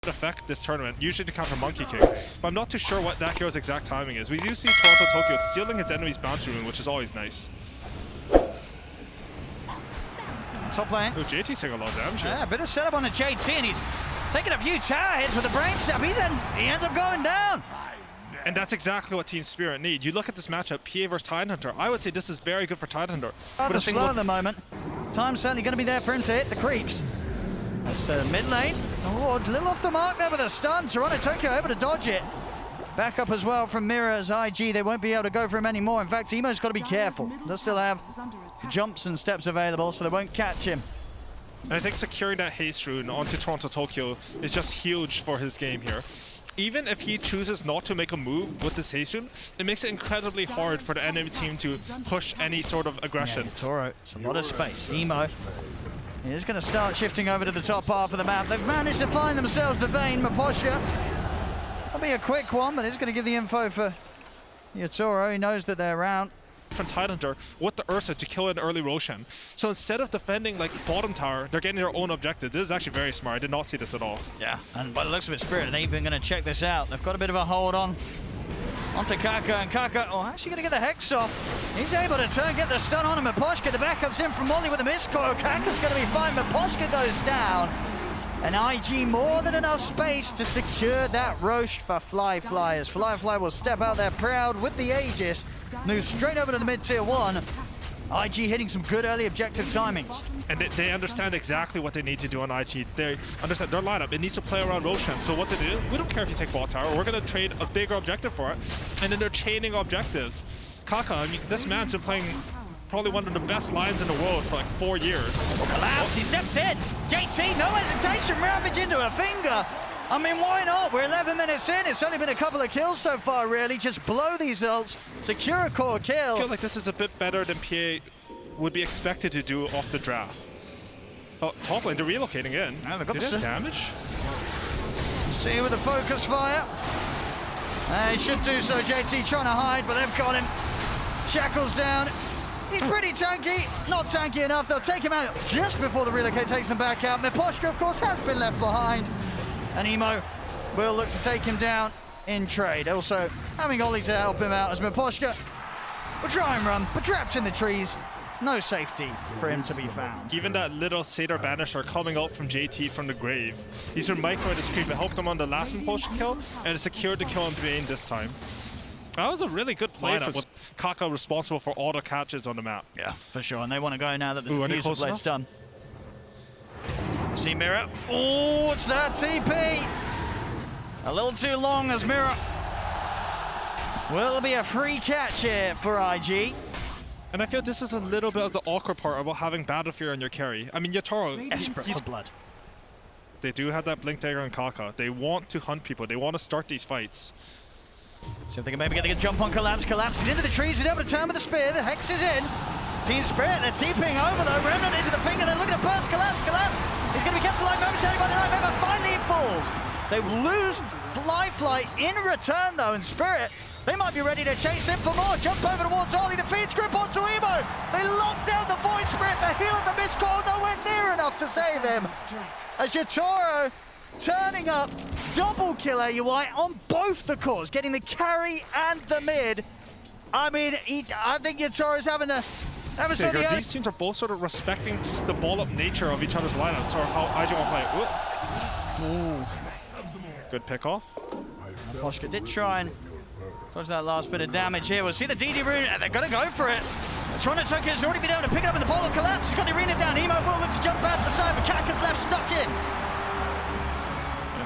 effect this tournament, usually to counter Monkey King. But I'm not too sure what that hero's exact timing is. We do see Toronto Tokyo stealing his enemy's bounty rune, which is always nice. Top lane. Oh, JT's taking a lot of damage here. Yeah, a bit of setup on the JT, and he's taking a few tower hits with the brain stab. He ends up going down. And that's exactly what Team Spirit need. You look at this matchup, PA versus Tidehunter. I would say this is very good for Tidehunter. Rather slow at the moment. Time's certainly going to be there for him to hit the creeps. That's mid lane. Oh, a little off the mark there with a stun. Toronto Tokyo able to dodge it. Back up as well from Mirror's IG. They won't be able to go for him anymore. In fact, Emo's got to be careful. They'll still have jumps and steps available, so they won't catch him. And I think securing that haste rune onto Toronto Tokyo is just huge for his game here. Even if he chooses not to make a move with this haste rune, it makes it incredibly hard for the enemy team to push any sort of aggression. Yeah, Toro, it's a lot of space. Emo is going to start shifting over to the top half of the map. They've managed to find themselves the vein. Maposhka. That'll be a quick one, but it's going to give the info for Yatoro. He knows that they're around. From Tidehunter with the Ursa to kill an early Roshan. So instead of defending like bottom tower, they're getting their own objectives. This is actually very smart. I did not see this at all. Yeah, and by the looks of it, Spirit and even going to check this out. They've got a bit of a hold on onto Kaka, and Kaka, oh, actually going to get the Hex off. He's able to get the stun on him. Maposhka, the backup's in from Molly with a miscoil. Kaka's going to be fine. Maposhka goes down. And IG more than enough space to secure that Roche for Fly. As Fly will step out there proud with the Aegis, move straight over to the mid-tier 1. IG hitting some good early objective timings. And they understand exactly what they need to do on IG. They understand their lineup. It needs to play around Roshan. So what to do, we don't care if you take bot tower. We're going to trade a bigger objective for it. And then they're chaining objectives. Kaka, I mean, this man's been playing probably one of the best lines in the world for like 4 years. Collapse, he steps in. JT, no hesitation, ravage into a finger. I mean, why not? We're 11 minutes in. It's only been a couple of kills so far, really. Just blow these ults, secure a core kill. I feel like this is a bit better than PA would be expected to do off the draft. Oh, top lane, they're relocating in. Yeah, they've got Did it damage? See with the focus fire. He should do so. JT trying to hide, but they've got him. Shackles down. He's pretty tanky, not tanky enough. They'll take him out just before the relocate takes them back out. Miposhka, of course, has been left behind. And Emo will look to take him down in trade. Also, having Ollie to help him out as Miposhka will try and run, but trapped in the trees. No safety for him to be found. Even that little Satyr Banisher coming out from JT from the grave. He's been micro the creep. It helped him on the last Miposhka kill, and it secured the kill on Dwayne this time. That was a really good play with Kaka responsible for all the catches on the map. Yeah, for sure. And they want to go now that the diffuser blade's done. See Mirror. Oh, it's that TP. A little too long as Mirror. Will be a free catch here for IG. And I feel this is a little bit of the awkward part about having Battle Fear on your carry. I mean, Yatoro, he's blood. They do have that Blink Dagger on Kaka. They want to hunt people. They want to start these fights. So if they can maybe get a jump on Collapse. Collapse is into the trees. He's able to turn with the spear. The Hex is in. Team Spirit, they're TPing over though. Remnant into the finger. They're looking to burst Collapse. Collapse is going to be kept alive momentarily by the Night Member. Finally it falls. They lose Fly in return though. And Spirit, they might be ready to chase him for more. Jump over towards Ollie. The feed grip onto Emo. They lock down the Void Spirit. The heal of the miscall nowhere near enough to save him. As Yatoro turning up, double kill AUI on both the cores, getting the carry and the mid. I mean, I think Yatoro's having a... These teams are both sort of respecting the ball-up nature of each other's lineups, or how IG want to play. Good pick-off. Poshka did try and dodge that last bit of damage here. We'll see the DD rune, and they're going to go for it. Toronto Tokyo's already been able to pick it up in the ball of Collapse. He's got the arena down. Emo will look to jump out to the side, but Kaka's left stuck in.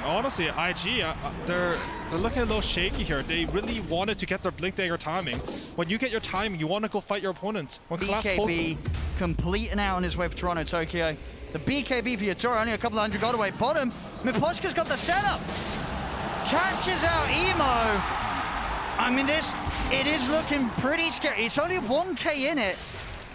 Honestly, IG, they're looking a little shaky here. They really wanted to get their Blink Dagger timing. When you get your timing, you want to go fight your opponent. When BKB completing out on his way for Toronto Tokyo. The BKB for Yatoro, only a couple of hundred got away. Bottom, Miposhka's got the setup. Catches out Emo. I mean, it is looking pretty scary. It's only 1k in it.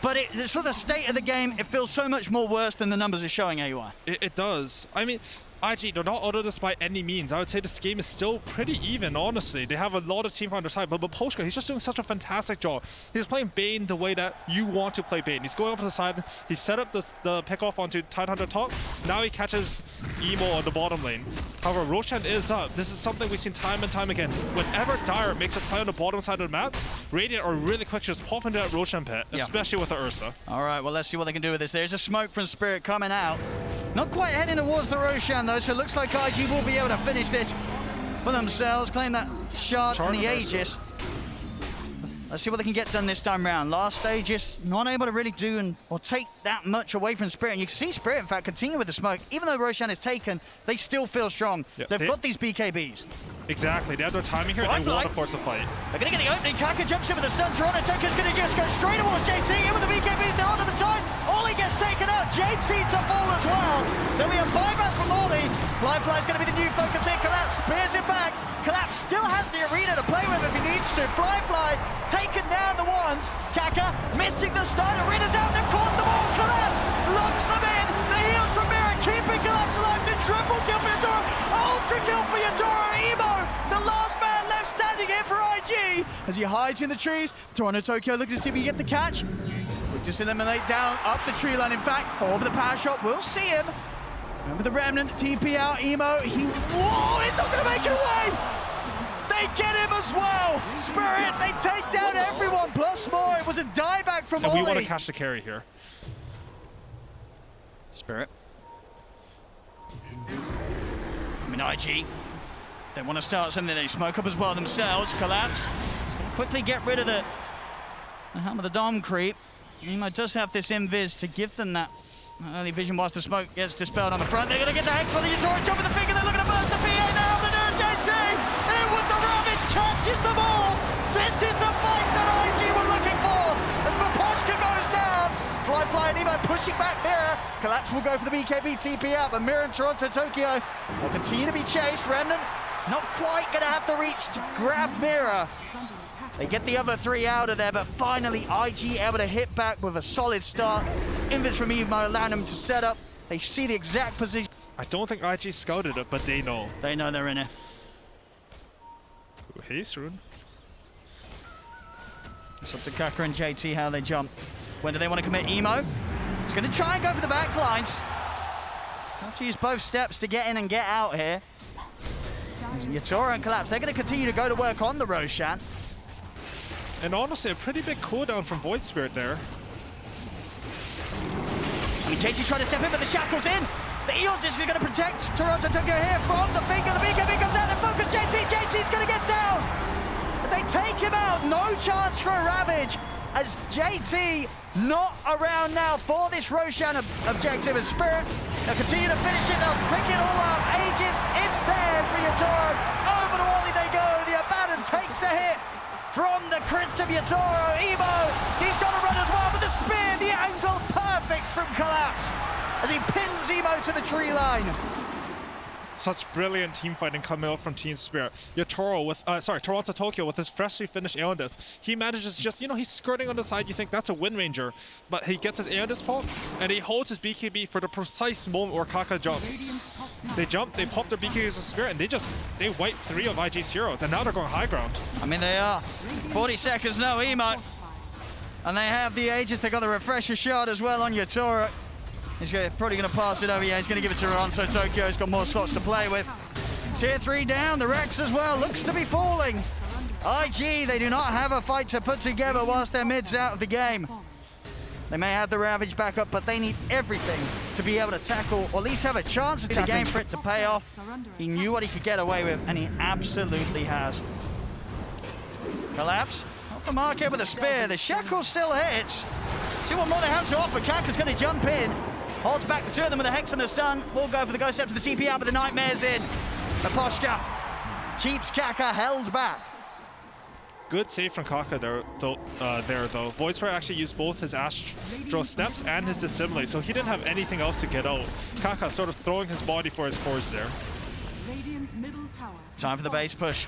But it's for the state of the game, it feels so much more worse than the numbers are showing, AUI. It does. I mean, IG, they're not auto this by any means. I would say this game is still pretty even, honestly. They have a lot of team on their side, but Poshka, he's just doing such a fantastic job. He's playing Bane the way that you want to play Bane. He's going up to the side, he set up the pick off onto Tidehunter top. Now he catches Emo on the bottom lane. However, Roshan is up. This is something we've seen time and time again. Whenever Dire makes a play on the bottom side of the map, Radiant are really quick to just pop into that Roshan pit, especially with the Ursa. All right, well, let's see what they can do with this. There's a smoke from Spirit coming out. Not quite heading towards the Roshan, though, so it looks like IG will be able to finish this for themselves, claim that shard and the Aegis. Let's see what they can get done this time round. Last Aegis, not able to really do or take that much away from Spirit. And you can see Spirit, in fact, continue with the smoke. Even though Roshan is taken, they still feel strong. Yep. They've got these BKBs. Exactly, they have their timing here, they want to force a fight. They're going to get the opening, Kaka jumps in with a stun, Toronto Toker's going to just go straight towards JT, in with the BKBs, they're onto the time, Ollie gets taken out, JT to fall as well. Then we have buyback from Ollie, Flyfly's going to be the new focus here, Collapse spears it back, Collapse still has the arena to play with if he needs to, Flyfly taken down the ones, Kaka missing the stun, arena's out, they've caught them all, Collapse locks them in, the heals from Mira, keeping Collapse alive, the triple kill for Yatoro, ultra kill for Yatoro, Emo, the last man left standing here for IG as he hides in the trees. Toronto Tokyo looking to see if he can get the catch. We'll just eliminate down up the tree line. In fact, over the power shot, we'll see him. Over the Remnant, TP out, Emo. Whoa, he's not going to make it away. They get him as well. Spirit, they take down everyone plus more. It was a dieback from Ollie. We want to catch the carry here. Spirit. I mean, IG. They want to start something, they smoke up as well themselves. Collapse. Quickly get rid of the helm of the Dom creep. Emo does have this invis to give them that early vision whilst the smoke gets dispelled on the front. They're going to get the Hex on the Yatoro, jump in the finger, they're looking to burst the PA now. They're doing JT. In with the Ravage, catches them all. This is the fight that IG were looking for. As Maposhka goes down. Flyfly and Emo pushing back Mira. Collapse will go for the BKB TP out, but Mira and Toronto Tokyo will continue to be chased. Remnant not quite going to have the reach to grab Mira. They get the other three out of there, but finally IG able to hit back with a solid start. Invis from Emo allowing them to set up. They see the exact position. I don't think IG scouted it, but they know. They know they're in it. Ooh, hey, Srun. It's up to Kaka and JT how they jump. When do they want to commit? Emo. It's going to try and go for the back lines. Have to use both steps to get in and get out here. Yatoro and Collapse, they're going to continue to go to work on the Roshan. And honestly, a pretty big cooldown from Void Spirit there. I mean, JT's trying to step in, but the shackle's in. The Eon just is going to protect Toronto Tokyo here from the finger. The BKB comes out, they focus JT. JT's going to get down. But they take him out. No chance for a Ravage as JT not around now for this Roshan objective. As Spirit, they'll continue to finish it. They'll pick it all up. Aegis, it's there for Yatoro. Over to Ollie they go. The Abaddon takes a hit from the crits of Yatoro. Emo, he's got to run as well, but the spear, the angle, perfect from Collapse as he pins Emo to the tree line. Such brilliant team fighting coming out from Team Spirit. Yatoro with, Toronto Tokyo with his freshly finished Aeondis. He manages just, he's skirting on the side. You think that's a Wind Ranger, but he gets his Aeondis pop and he holds his BKB for the precise moment where Kaka jumps. They jump, they pop their BKBs as a Spirit, and they wipe 3 of IG's heroes, and now they're going high ground. I mean, they are. 40 seconds, no Emo. And they have the Aegis. They got the refresher shot as well on Yatoro. He's probably going to pass it over. Yeah, he's going to give it to Toronto Tokyo. He's got more slots to play with. Tier 3 down. The Rex as well looks to be falling. IG, they do not have a fight to put together whilst their mid's out of the game. They may have the Ravage back up, but they need everything to be able to tackle, or at least have a chance at the game for it to pay off. He knew what he could get away with, and he absolutely has. Collapse. Off the market with a spear. The shackle still hits. See what more they have to offer. Kaka's going to jump in. Holds back the two of them with a Hex and the stun. Will go for the ghost step to the TP out, but the Nightmare's in. Maposhka keeps Kaka held back. Good save from Kaka there, though. Void Spirit actually used both his Astro Steps and his Dissimulate, so he didn't have anything else to get out. Kaka sort of throwing his body for his cores there. Time for the base push.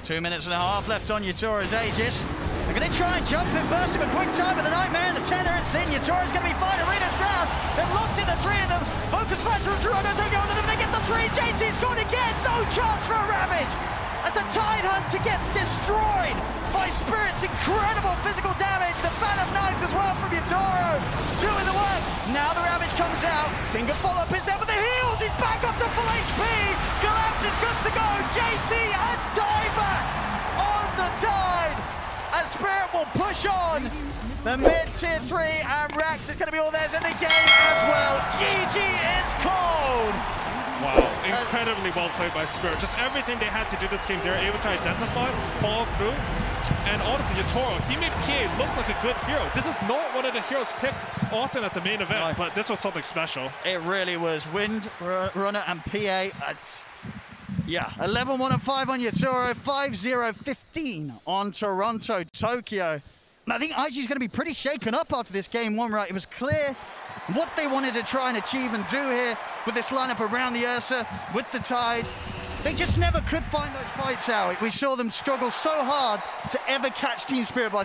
2 minutes and a half left on Yatoro's Aegis. They're going to try and jump in, burst him a quick time with the Nightmare and the Tether. It's in. Yatoro's going to be fine. Arena's ground. They've locked in the 3 of them. Focus flash from Toronto. They go under them. They get the three. JT scored again. No chance for a Ravage. As the Tide Hunter gets destroyed by Spirit's incredible physical damage. The Phantom Knives as well from Yatoro. Two in the work. Now the Ravage comes out. Finger follow-up is there with the heals. He's back up to full HP. Collapse is good to go. JT and Diver on the Tide. And Spirit will push on. The mid-tier 3 and Rax is going to be all theirs in the game as well. GG is cold. Wow, incredibly well played by Spirit. Just everything they had to do this game, they were able to identify, follow through, and honestly, Yatoro, he made PA look like a good hero. This is not one of the heroes picked often at the main event, but this was something special. It really was. Wind, Runner, and PA. Yeah, 11-1 and 5 on Yatoro, 5-0-15 on Toronto, Tokyo. And I think IG is going to be pretty shaken up after this game one, right? It was clear what they wanted to try and achieve and do here with this lineup around the Ursa, with the Tide. They just never could find those fights out. We saw them struggle so hard to ever catch Team Spirit by